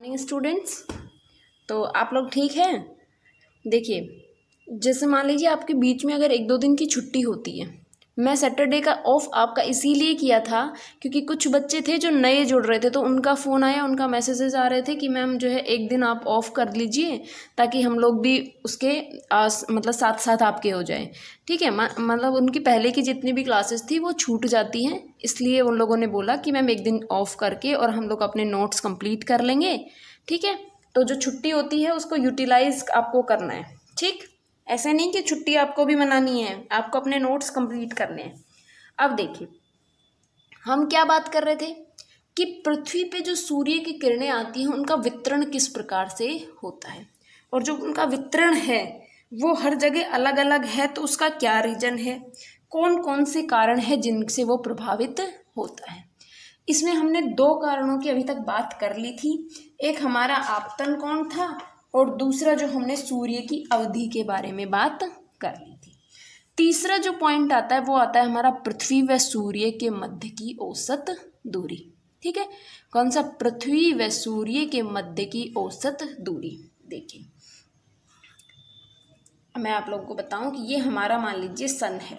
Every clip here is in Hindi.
Morning students. तो आप लोग ठीक हैं। देखिए, जैसे मान लीजिए आपके बीच में अगर 1-2 दिन की छुट्टी होती है। मैं सैटरडे का ऑफ आपका इसीलिए किया था क्योंकि कुछ बच्चे थे जो नए जुड़ रहे थे, तो उनका फ़ोन आया, उनका मैसेजेस आ रहे थे कि मैम जो है 1 दिन आप ऑफ कर लीजिए ताकि हम लोग भी उसके मतलब साथ साथ आपके हो जाए। ठीक है, मतलब उनकी पहले की जितनी भी क्लासेस थी वो छूट जाती हैं, इसलिए उन लोगों ने बोला कि मैम 1 दिन ऑफ करके और हम लोग अपने नोट्स कंप्लीट कर लेंगे। ठीक है, तो जो छुट्टी होती है उसको यूटिलाइज आपको करना है। ठीक, ऐसे नहीं कि छुट्टी आपको भी मनानी है, आपको अपने नोट्स कंप्लीट करने हैं। अब देखिए, हम क्या बात कर रहे थे कि पृथ्वी पे जो सूर्य की किरणें आती हैं उनका वितरण किस प्रकार से होता है, और जो उनका वितरण है वो हर जगह अलग अलग है, तो उसका क्या रीजन है, कौन कौन से कारण है जिनसे वो प्रभावित होता है। इसमें हमने 2 कारणों की अभी तक बात कर ली थी। एक हमारा आपतन कोण था और दूसरा जो हमने सूर्य की अवधि के बारे में बात कर ली थी। तीसरा जो पॉइंट आता है वो आता है हमारा पृथ्वी व सूर्य के मध्य की औसत दूरी। ठीक है, कौन सा? पृथ्वी व सूर्य के मध्य की औसत दूरी। देखिए, मैं आप लोगों को बताऊं कि ये हमारा मान लीजिए सन है,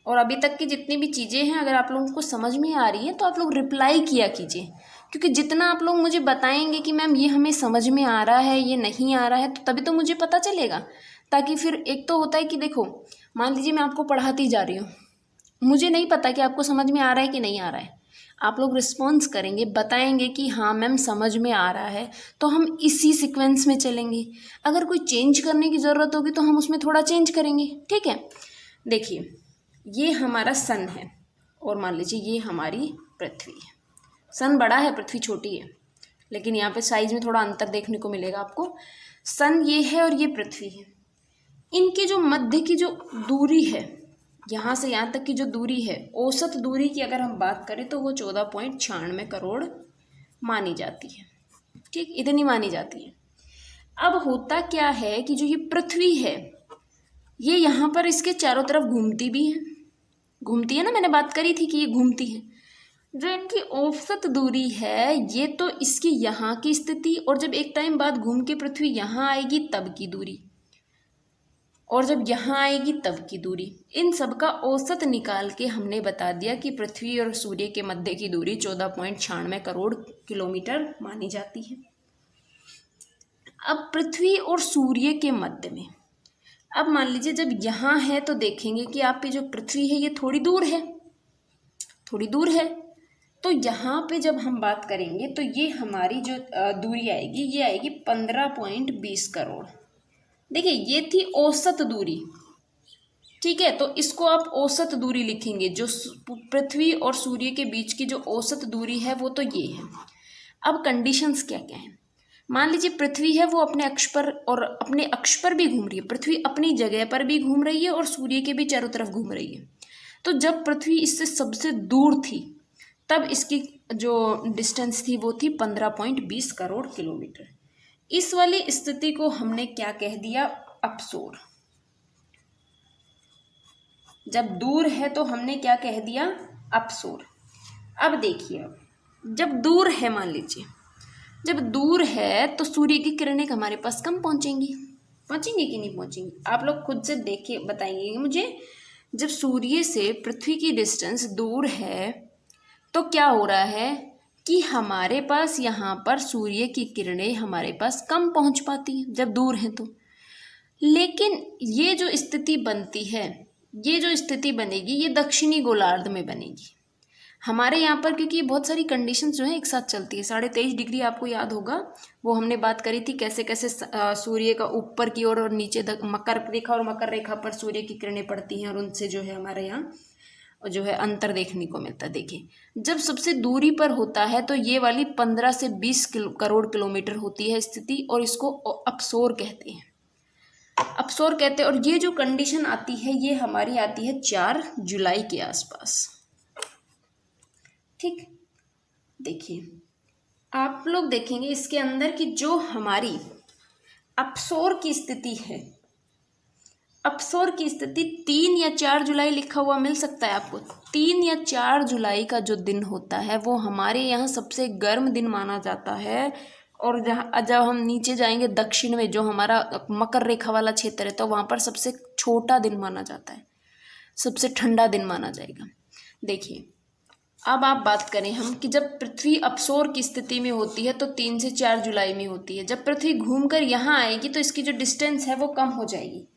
और अभी तक की जितनी भी चीज़ें हैं अगर आप लोगों को समझ में आ रही है तो आप लोग रिप्लाई किया कीजिए, क्योंकि जितना आप लोग मुझे बताएंगे कि मैम ये हमें समझ में आ रहा है, ये नहीं आ रहा है, तो तभी तो मुझे पता चलेगा। ताकि फिर एक तो होता है कि देखो, मान लीजिए मैं आपको पढ़ाती जा रही हूँ, मुझे नहीं पता कि आपको समझ में आ रहा है कि नहीं आ रहा है। आप लोग रिस्पॉन्स करेंगे, बताएंगे कि हाँ मैम समझ में आ रहा है, तो हम इसी सीक्वेंस में चलेंगे। अगर कोई चेंज करने की ज़रूरत होगी तो हम उसमें थोड़ा चेंज करेंगे। ठीक है, देखिए, ये हमारा सन है और मान लीजिए ये हमारी पृथ्वी है। सन बड़ा है, पृथ्वी छोटी है, लेकिन यहाँ पे साइज में थोड़ा अंतर देखने को मिलेगा आपको। सन ये है और ये पृथ्वी है। इनकी जो मध्य की जो दूरी है, यहाँ से यहाँ तक की जो दूरी है, औसत दूरी की अगर हम बात करें तो वो 14.96 करोड़ मानी जाती है। ठीक, इतनी मानी जाती है। अब होता क्या है कि जो ये पृथ्वी है ये यहाँ पर इसके चारों तरफ घूमती भी है, घूमती है ना, मैंने बात करी थी कि ये घूमती है। जो इनकी औसत दूरी है ये तो इसकी यहाँ की स्थिति, और जब एक टाइम बाद घूम के पृथ्वी यहाँ आएगी तब की दूरी, और जब यहाँ आएगी तब की दूरी, इन सब का औसत निकाल के हमने बता दिया कि पृथ्वी और सूर्य के मध्य की दूरी 14.96 करोड़ किलोमीटर मानी जाती है। अब पृथ्वी और सूर्य के मध्य में, अब मान लीजिए जब यहाँ है तो देखेंगे कि आप पे जो पृथ्वी है ये थोड़ी दूर है, थोड़ी दूर है। तो यहाँ पे जब हम बात करेंगे तो ये हमारी जो दूरी आएगी ये आएगी 15.20 करोड़। देखिए, ये थी औसत दूरी। ठीक है, तो इसको आप औसत दूरी लिखेंगे, जो पृथ्वी और सूर्य के बीच की जो औसत दूरी है वो तो ये है। अब कंडीशंस क्या क्या हैं। मान लीजिए पृथ्वी है वो अपने अक्ष पर, और अपने अक्ष पर भी घूम रही है, पृथ्वी अपनी जगह पर भी घूम रही है और सूर्य के भी चारों तरफ घूम रही है। तो जब पृथ्वी इससे सबसे दूर थी तब इसकी जो डिस्टेंस थी वो थी 15.20 करोड़ किलोमीटर। इस वाली स्थिति को हमने क्या कह दिया? अपसोर। जब दूर है तो हमने क्या कह दिया? अपसोर। अब देखिए, जब दूर है, मान लीजिए जब दूर है तो सूर्य की किरणें हमारे पास कम पहुंचेंगी, पहुंचेंगी कि नहीं पहुंचेंगी? आप लोग खुद से देखिए, बताइए मुझे। जब सूर्य से पृथ्वी की डिस्टेंस दूर है तो क्या हो रहा है कि हमारे पास यहाँ पर सूर्य की किरणें हमारे पास कम पहुँच पाती हैं जब दूर हैं तो। लेकिन ये जो स्थिति बनती है, ये जो स्थिति बनेगी ये दक्षिणी गोलार्ध में बनेगी। हमारे यहाँ पर क्योंकि बहुत सारी कंडीशंस जो है एक साथ चलती है। 23.5 डिग्री आपको याद होगा, वो हमने बात करी थी कैसे कैसे सूर्य का ऊपर की ओर और नीचे मकर रेखा, और मकर रेखा पर सूर्य की किरणें पड़ती हैं और उनसे जो है हमारे यहाँ जो है अंतर देखने को मिलता है। देखिए, जब सबसे दूरी पर होता है तो ये वाली 15 से 20 करोड़ किलोमीटर होती है स्थिति, और इसको अपसोर कहते हैं, अपसोर कहते हैं। और ये जो कंडीशन आती है ये हमारी आती है 4 जुलाई के आसपास। ठीक, देखिए आप लोग देखेंगे इसके अंदर कि जो हमारी अपसोर की स्थिति है अपसोर की स्थिति 3 या 4 जुलाई लिखा हुआ मिल सकता है आपको। 3 या 4 जुलाई का जो दिन होता है वो हमारे यहाँ सबसे गर्म दिन माना जाता है। और जब हम नीचे जाएंगे दक्षिण में, जो हमारा मकर रेखा वाला क्षेत्र है, तो वहाँ पर सबसे छोटा दिन माना जाता है, सबसे ठंडा दिन माना जाएगा। देखिए अब आप बात करें हम कि जब पृथ्वी अपसोर की स्थिति में होती है तो 3 से 4 जुलाई में होती है। जब पृथ्वी घूमकर यहाँ आएगी तो इसकी जो डिस्टेंस है वो कम हो जाएगी।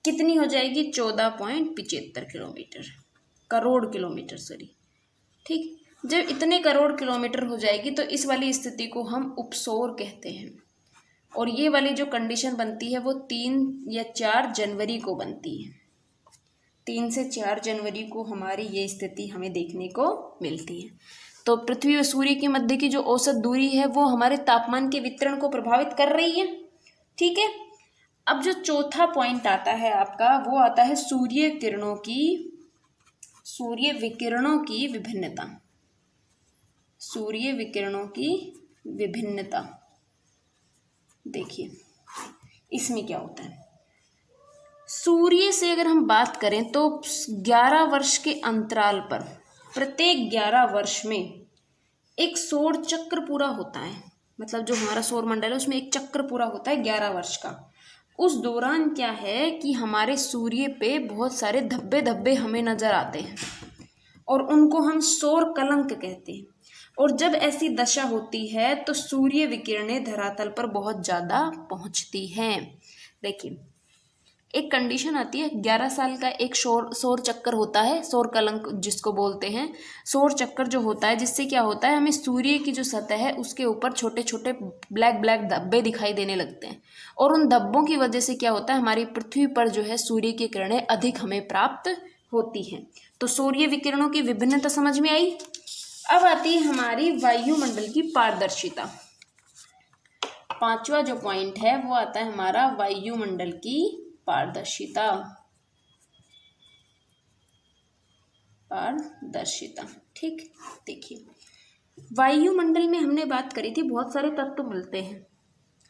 कितनी हो जाएगी? 14.75 किलोमीटर, करोड़ किलोमीटर सॉरी, ठीक। जब इतने करोड़ किलोमीटर हो जाएगी तो इस वाली स्थिति को हम उपसोर कहते हैं। और ये वाली जो कंडीशन बनती है वो 3 या 4 जनवरी को बनती है। 3 से 4 जनवरी को हमारी ये स्थिति हमें देखने को मिलती है। तो पृथ्वी और सूर्य के मध्य की जो औसत दूरी है वो हमारे तापमान के वितरण को प्रभावित कर रही है, ठीक है। अब जो चौथा पॉइंट आता है आपका वो आता है सूर्य विकिरणों की विभिन्नता। सूर्य विकिरणों की विभिन्नता, देखिए इसमें क्या होता है। सूर्य से अगर हम बात करें तो 11 वर्ष के अंतराल पर प्रत्येक 11 वर्ष में एक सौर चक्र पूरा होता है। मतलब जो हमारा सौर मंडल है उसमें एक चक्र पूरा होता है 11 वर्ष का। उस दौरान क्या है कि हमारे सूर्य पे बहुत सारे धब्बे धब्बे हमें नजर आते हैं और उनको हम सौर कलंक कहते हैं। और जब ऐसी दशा होती है तो सूर्य विकिरणें धरातल पर बहुत ज़्यादा पहुंचती हैं। देखिए एक कंडीशन आती है, 11 साल का एक सौर चक्कर होता है, सौर कलंक जिसको बोलते हैं। सौर चक्कर जो होता है जिससे क्या होता है, हमें सूर्य की जो सतह है उसके ऊपर छोटे छोटे ब्लैक ब्लैक धब्बे दिखाई देने लगते हैं। और उन धब्बों की वजह से क्या होता है, हमारी पृथ्वी पर जो है सूर्य की किरणें अधिक हमें प्राप्त होती हैं। तो सूर्य विकिरणों की विभिन्नता समझ में आई। अब आती है हमारी वायुमंडल की पारदर्शिता। पांचवा जो पॉइंट है वो आता है हमारा वायुमंडल की पारदर्शिता। ठीक, देखिए वायुमंडल में हमने बात करी थी बहुत सारे तत्व मिलते हैं,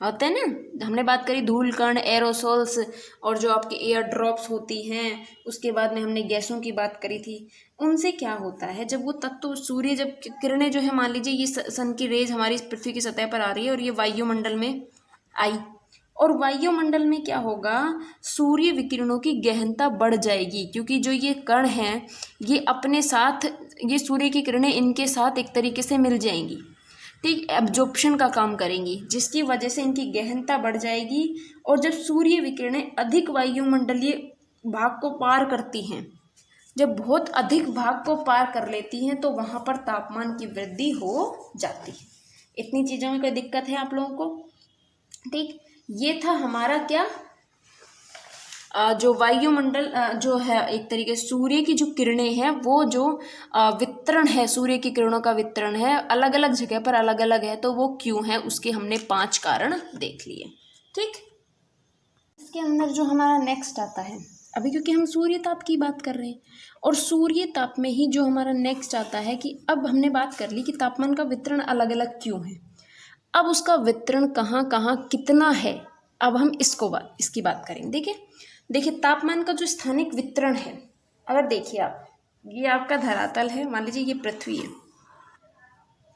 होते हैं ना। हमने बात करी धूल कण, एरोसोल्स और जो आपके एयर ड्रॉप्स होती हैं। उसके बाद में हमने गैसों की बात करी थी। उनसे क्या होता है, जब वो तत्व सूर्य जब किरणें जो है, मान लीजिए ये सन की रेज हमारी पृथ्वी की सतह पर आ रही है और ये वायुमंडल में आई, और वायुमंडल में क्या होगा, सूर्य विकिरणों की गहनता बढ़ जाएगी क्योंकि जो ये कण हैं ये अपने साथ, ये सूर्य की किरणें इनके साथ एक तरीके से मिल जाएंगी, ठीक, एब्जॉर्प्शन का काम करेंगी, जिसकी वजह से इनकी गहनता बढ़ जाएगी। और जब सूर्य विकिरणें अधिक वायुमंडलीय भाग को पार करती हैं, जब बहुत अधिक भाग को पार कर लेती हैं तो वहाँ पर तापमान की वृद्धि हो जाती है। इतनी चीज़ों में कोई दिक्कत है आप लोगों को? ठीक, ये था हमारा क्या, जो वायुमंडल जो है एक तरीके सूर्य की जो किरणें हैं वो जो वितरण है, सूर्य की किरणों का वितरण है अलग अलग जगह पर अलग अलग है, तो वो क्यों है उसके हमने 5 कारण देख लिए। ठीक, इसके अंदर जो हमारा नेक्स्ट आता है, अभी क्योंकि हम सूर्य ताप की बात कर रहे हैं और सूर्य ताप में ही जो हमारा नेक्स्ट आता है कि अब हमने बात कर ली कि तापमान का वितरण अलग अलग क्यों है, अब उसका वितरण कहाँ कहाँ कितना है, अब हम इसकी बात करेंगे। देखिए तापमान का जो स्थानिक वितरण है, अगर देखिए आप, ये आपका धरातल है, मान लीजिए ये पृथ्वी है,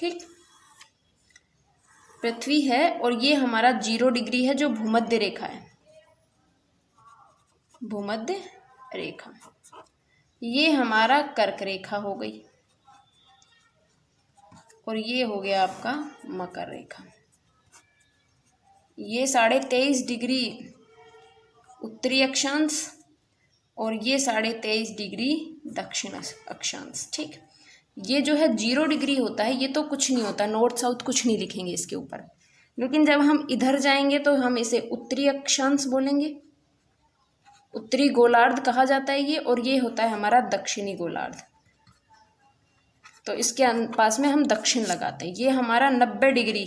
ठीक, पृथ्वी है और ये हमारा 0 डिग्री है जो भूमध्य रेखा है, भूमध्य रेखा, ये हमारा कर्क रेखा हो गई और ये हो गया आपका मकर रेखा। ये 23.5 डिग्री उत्तरी अक्षांश और ये 23.5 डिग्री दक्षिण अक्षांश। ठीक, ये जो है 0 डिग्री होता है, ये तो कुछ नहीं होता, नॉर्थ साउथ कुछ नहीं लिखेंगे इसके ऊपर, लेकिन जब हम इधर जाएंगे तो हम इसे उत्तरी अक्षांश बोलेंगे, उत्तरी गोलार्ध कहा जाता है ये, और ये होता है हमारा दक्षिणी गोलार्ध, तो इसके पास में हम दक्षिण लगाते हैं। ये हमारा 90 डिग्री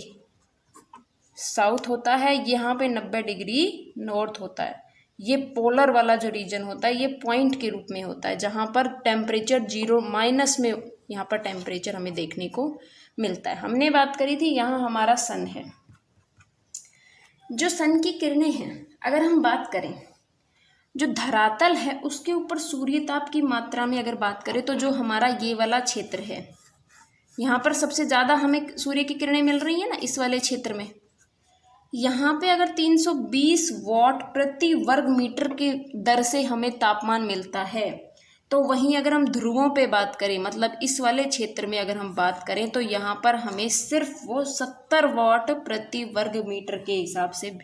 साउथ होता है, यहाँ पे 90 डिग्री नॉर्थ होता है। ये पोलर वाला जो रीजन होता है ये पॉइंट के रूप में होता है, जहाँ पर टेम्परेचर 0 माइनस में यहाँ पर टेम्परेचर हमें देखने को मिलता है। हमने बात करी थी यहाँ हमारा सन है, जो सन की किरणें हैं, अगर हम बात करें जो धरातल है उसके ऊपर सूर्य ताप की मात्रा में अगर बात करें तो जो हमारा ये वाला क्षेत्र है, यहाँ पर सबसे ज़्यादा हमें सूर्य की किरणें मिल रही हैं ना, इस वाले क्षेत्र में। यहाँ पे अगर 320 वॉट प्रति वर्ग मीटर की दर से हमें तापमान मिलता है, तो वहीं अगर हम ध्रुवों पे बात करें, मतलब इस वाले क्षेत्र में अगर हम बात करें, तो यहाँ पर हमें सिर्फ वो 70 वॉट प्रति वर्ग मीटर के हिसाब से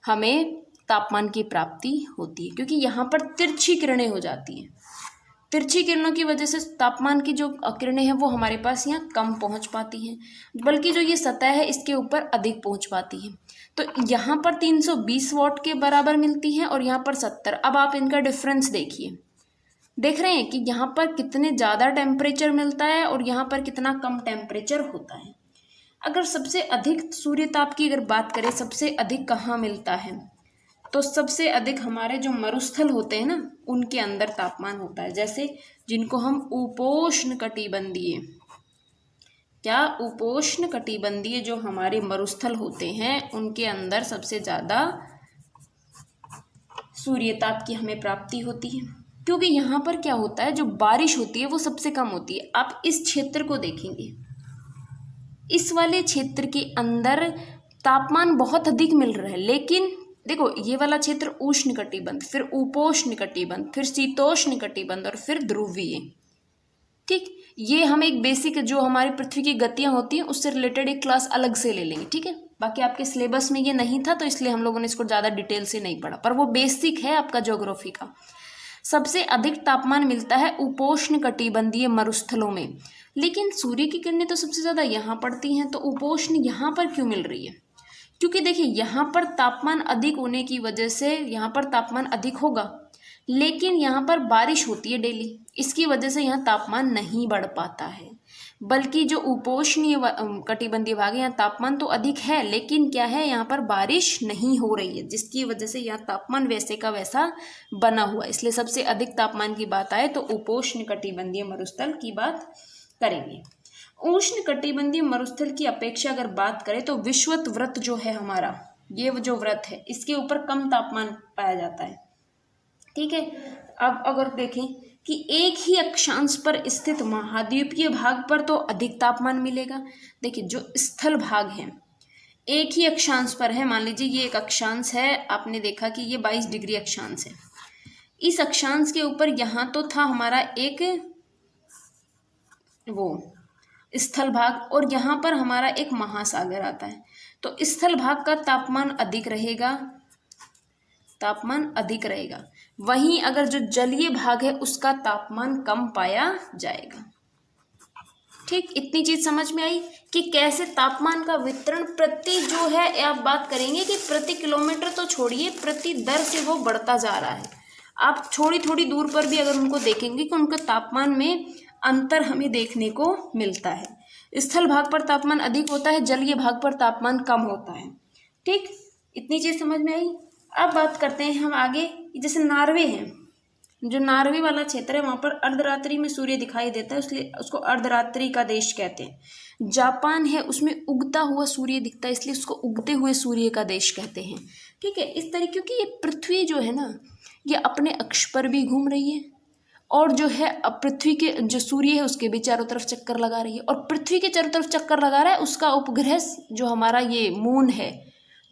हमें तापमान की प्राप्ति होती है, क्योंकि यहाँ पर तिरछी किरणें हो जाती हैं। तिरछी किरणों की वजह से तापमान की जो किरणें हैं वो हमारे पास यहाँ कम पहुँच पाती हैं, बल्कि जो ये सतह है इसके ऊपर अधिक पहुँच पाती है। तो यहाँ पर 320 वॉट के बराबर मिलती हैं और यहाँ पर 70। अब आप इनका डिफरेंस देखिए, देख रहे हैं कि यहाँ पर कितने ज़्यादा टेम्परेचर मिलता है और यहाँ पर कितना कम टेम्परेचर होता है। अगर सबसे अधिक सूर्य ताप की अगर बात करें, सबसे अधिक कहाँ मिलता है, तो सबसे अधिक हमारे जो मरुस्थल होते हैं ना, उनके अंदर तापमान होता है। जैसे जिनको हम उपोष्ण कटिबंधीय, क्या उपोष्ण कटिबंधीय जो हमारे मरुस्थल होते हैं, उनके अंदर सबसे ज़्यादा सूर्य ताप की हमें प्राप्ति होती है। क्योंकि यहाँ पर क्या होता है, जो बारिश होती है वो सबसे कम होती है। आप इस क्षेत्र को देखेंगे, इस वाले क्षेत्र के अंदर तापमान बहुत अधिक मिल रहा है, लेकिन देखो ये वाला क्षेत्र उष्ण कटिबंध, फिर उपोष्ण कटिबंध, फिर शीतोष्ण कटिबंध और फिर ध्रुवीय। ठीक, ये हम एक बेसिक जो हमारी पृथ्वी की गतियां होती हैं उससे रिलेटेड एक क्लास अलग से ले लेंगे, ठीक है। बाकी आपके सिलेबस में ये नहीं था तो इसलिए हम लोगों ने इसको ज़्यादा डिटेल से नहीं पढ़ा, पर वो बेसिक है आपका ज्योग्राफी का। सबसे अधिक तापमान मिलता है उपोष्ण कटिबंधीय मरुस्थलों में, लेकिन सूर्य की किरणें तो सबसे ज़्यादा यहाँ पड़ती हैं, तो उपोष्ण यहाँ पर क्यों मिल रही है? क्योंकि देखिए यहाँ पर तापमान अधिक होने की वजह से यहाँ पर तापमान अधिक होगा, लेकिन यहाँ पर बारिश होती है डेली, इसकी वजह से यहाँ तापमान नहीं बढ़ पाता है। बल्कि जो उपोष्णीय कटिबंधीय भाग है यहाँ तापमान तो अधिक है, लेकिन क्या है, यहाँ पर बारिश नहीं हो रही है, जिसकी वजह से यहाँ तापमान वैसे का वैसा बना हुआ है। इसलिए सबसे अधिक तापमान की बात आए तो उपोष्ण कटिबंधीय मरुस्थल की बात करेंगे। उष्ण कटिबंधीय मरुस्थल की अपेक्षा अगर बात करें तो विषुवत वृत्त जो है हमारा, ये जो वृत्त है इसके ऊपर कम तापमान पाया जाता है, ठीक है। अब अगर देखें कि एक ही अक्षांश पर स्थित महाद्वीपीय भाग पर तो अधिक तापमान मिलेगा। देखिए जो स्थल भाग है एक ही अक्षांश पर है, मान लीजिए ये एक अक्षांश है, आपने देखा कि ये 22 डिग्री अक्षांश है। इस अक्षांश के ऊपर यहाँ तो था हमारा एक वो स्थल भाग और यहाँ पर हमारा एक महासागर आता है, तो स्थल भाग का तापमान अधिक रहेगा, तापमान अधिक रहेगा। वहीं अगर जो जलीय भाग है उसका तापमान कम पाया जाएगा। ठीक, इतनी चीज समझ में आई कि कैसे तापमान का वितरण प्रति जो है, आप बात करेंगे कि प्रति किलोमीटर तो छोड़िए, प्रति दर से वो बढ़ता जा रहा है। आप थोड़ी थोड़ी दूर पर भी अगर उनको देखेंगे कि उनके तापमान में अंतर हमें देखने को मिलता है। स्थल भाग पर तापमान अधिक होता है, जलीय भाग पर तापमान कम होता है। ठीक, इतनी चीज समझ में आई। अब बात करते हैं हम आगे, जैसे नॉर्वे है, जो नॉर्वे वाला क्षेत्र है वहाँ पर अर्धरात्रि में सूर्य दिखाई देता है, इसलिए उसको अर्धरात्रि का देश कहते हैं। जापान है, उसमें उगता हुआ सूर्य दिखता है, इसलिए उसको उगते हुए सूर्य का देश कहते हैं। ठीक है, इस तरीके, क्योंकि ये पृथ्वी जो है ना, ये अपने अक्ष पर भी घूम रही है और जो है पृथ्वी के जो सूर्य है उसके भी चारों तरफ चक्कर लगा रही है, और पृथ्वी के चारों तरफ चक्कर लगा रहा है उसका उपग्रह जो हमारा ये मून है,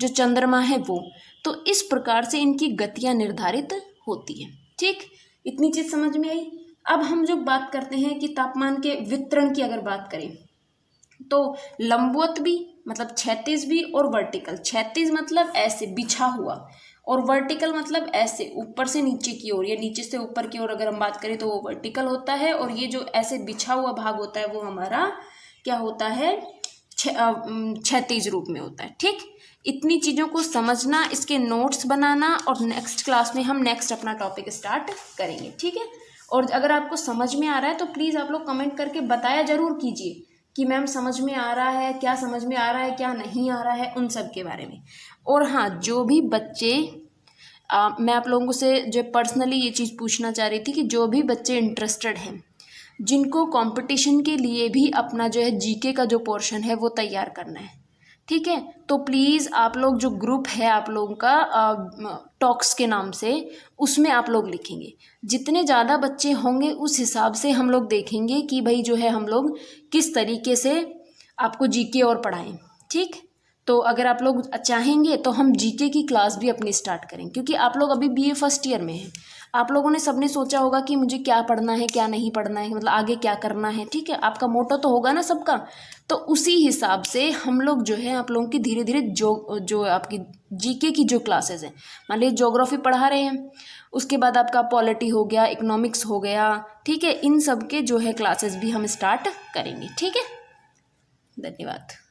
जो चंद्रमा है वो। तो इस प्रकार से इनकी गतियाँ निर्धारित होती है। ठीक, इतनी चीज समझ में आई। अब हम जो बात करते हैं कि तापमान के वितरण की अगर बात करें तो लंबवत भी मतलब क्षैतिज भी और वर्टिकल। क्षैतिज मतलब ऐसे बिछा हुआ और वर्टिकल मतलब ऐसे ऊपर से नीचे की ओर या नीचे से ऊपर की ओर अगर हम बात करें तो वो वर्टिकल होता है, और ये जो ऐसे बिछा हुआ भाग होता है वो हमारा क्या होता है, क्षैतिज रूप में होता है। ठीक, इतनी चीज़ों को समझना, इसके नोट्स बनाना, और नेक्स्ट क्लास में हम नेक्स्ट अपना टॉपिक स्टार्ट करेंगे। ठीक है, और अगर आपको समझ में आ रहा है तो प्लीज़ आप लोग कमेंट करके बताया ज़रूर कीजिए कि मैम समझ में आ रहा है, क्या समझ में आ रहा है, क्या नहीं आ रहा है, उन सब के बारे में। और हाँ, जो भी बच्चे मैं आप लोगों से जो पर्सनली ये चीज़ पूछना चाह रही थी कि जो भी बच्चे इंटरेस्टेड हैं, जिनको कंपटीशन के लिए भी अपना जो है जीके का जो पोर्शन है वो तैयार करना है, ठीक है। तो प्लीज़ आप लोग जो ग्रुप है आप लोगों का टॉक्स के नाम से, उसमें आप लोग लिखेंगे। जितने ज़्यादा बच्चे होंगे उस हिसाब से हम लोग देखेंगे कि भाई जो है हम लोग किस तरीके से आपको जीके और पढ़ाएं। ठीक, तो अगर आप लोग चाहेंगे तो हम जीके की क्लास भी अपनी स्टार्ट करें, क्योंकि आप लोग अभी बीए फर्स्ट ईयर में हैं। आप लोगों ने सबने सोचा होगा कि मुझे क्या पढ़ना है क्या नहीं पढ़ना है, मतलब आगे क्या करना है। ठीक है, आपका मोटो तो होगा ना सबका। तो उसी हिसाब से हम लोग जो है आप लोगों की धीरे धीरे जो आपकी जीके की जो क्लासेस हैं, मान लीजिए ज्योग्राफी पढ़ा रहे हैं, उसके बाद आपका पॉलिटी हो गया, इकोनॉमिक्स हो गया, ठीक है, इन सब के जो है क्लासेस भी हम स्टार्ट करेंगे। ठीक है, धन्यवाद।